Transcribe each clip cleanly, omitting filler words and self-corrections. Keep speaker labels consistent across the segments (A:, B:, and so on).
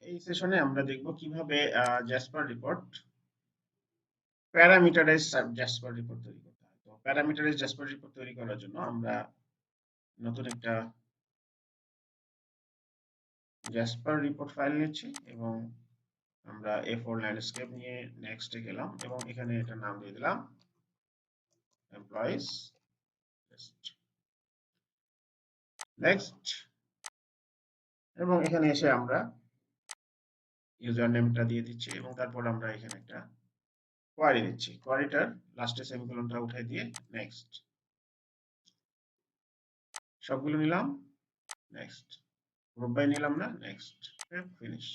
A: এই সেশনে আমরা দেখব কিভাবে jasper report parameterise jasper report তৈরি করতে হয়। তো প্যারামিটারাইজ জাসপার রিপোর্ট তৈরি করার জন্য আমরা নতুন একটা জাসপার রিপোর্ট ফাইল নিচ্ছি এবং আমরা A4 ল্যান্ডস্কেপ নিয়ে নেক্সটে গেলাম এবং এখানে এটা নাম দিয়ে দিলাম এমপ্লয়িজ লিস্ট। নেক্সট এবং এখানে এসে আমরা ইউজার নেমটা দিয়ে দিচ্ছি এবং তারপর আমরা এখানে একটা কোয়ারি দিচ্ছি। কোয়ারিটার লাস্টে সেমিকোলনটা উঠাই দিয়ে নেক্সট সবগুলো নিলাম, নেক্সট গ্রুপ বাই নিলাম না, নেক্সট ফিনিশ।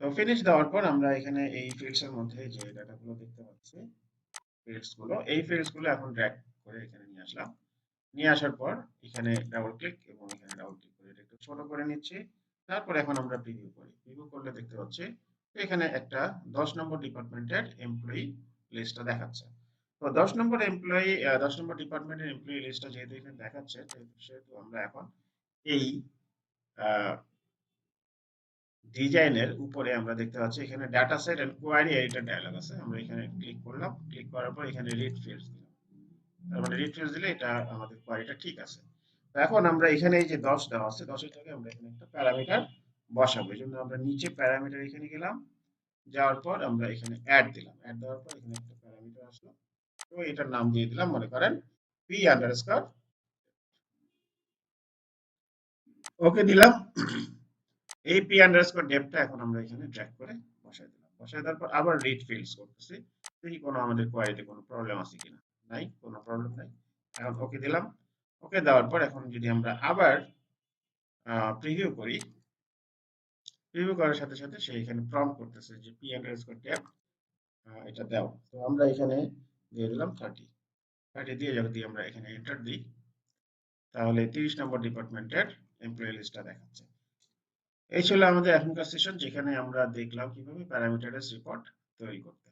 A: তো ফিনিশ দেওয়ার পর আমরা এখানে এই ফিল্ডস এর মধ্যে যে ডাটাগুলো দেখতে পাচ্ছি এই ফিল্ডস গুলো এখন ড্র্যাগ করে এখানে নিয়ে আসলাম। নিয়ে আসার পর এখানে ডাবল ক্লিক এবং এখানে ডাবল ক্লিক করে এটা একটু ছোট করে নিচ্ছি। তারপর এখন আমরা প্রিভিউ করি। প্রিভিউ করলে দেখতে পাচ্ছি এখানে একটা 10 নম্বর ডিপার্টমেন্টের এমপ্লয়ি লিস্টটা দেখাচ্ছে। তো 10 নম্বর এমপ্লয়ি 10 নম্বর ডিপার্টমেন্টের এমপ্লয়ি লিস্টটা যেহেতু এখানে দেখাচ্ছে সেহেতু আমরা এখন এই ডিজাইনের উপরে আমরা দেখতে পাচ্ছি এখানে data set and query editor dialog আছে। আমরা এখানে ক্লিক করলাম, ক্লিক করার পর এখানে রিড ফিল্ডস দিলাম। তার মানে রিড ফিল্ডস দিলে এটা আমাদের কোয়ারিটা ঠিক আছে। তো এখন আমরা এখানে এই যে 10 দেওয়া আছে 10 এর জায়গায় আমরা এখানে একটা প্যারামিটার বসাবো। এজন্য আমরা নিচে প্যারামিটার এখানে গেলাম, যাওয়ার পর আমরা এখানে অ্যাড দিলাম। অ্যাড দেওয়ার পর এখানে একটা প্যারামিটার আসলো তো এটার নাম দিয়ে দিলাম মনে করেন p আন্ডারস্কোর ওকে দিলাম। এই p আন্ডারস্কোর ডেপটা এখন আমরা এখানে ড্র্যাগ করে বসাই দিলাম। বসাই দেওয়ার পর আবার রিড ফিল্ডস করতেছি, দেখি কোনো আমাদের কোয়ারিতে কোনো প্রবলেম আছে কিনা। নাই, কোনো প্রবলেম নাই। এখন ওকে দিলাম। ওকে দেওয়ার পর এখন যদি আমরা আবার প্রিভিউ করি, প্রিভিউ করার সাথে সাথে সে এখানে প্রম্পট করতেছে যে p আন্ডারস্কোর ডেপ এটা দাও। তো আমরা এখানে দিয়ে দিলাম 30 দিয়ে যদি আমরা এখানে এন্টার দিই তাহলে 30 নম্বর ডিপার্টমেন্টের এমপ্লয়ি লিস্টটা দেখাচ্ছে। এই ছিল আমাদের এখনকার সেশন, যেখানে আমরা দেখলাম কিভাবে প্যারামিটারাইজ রিপোর্ট তৈরি করতে হয়।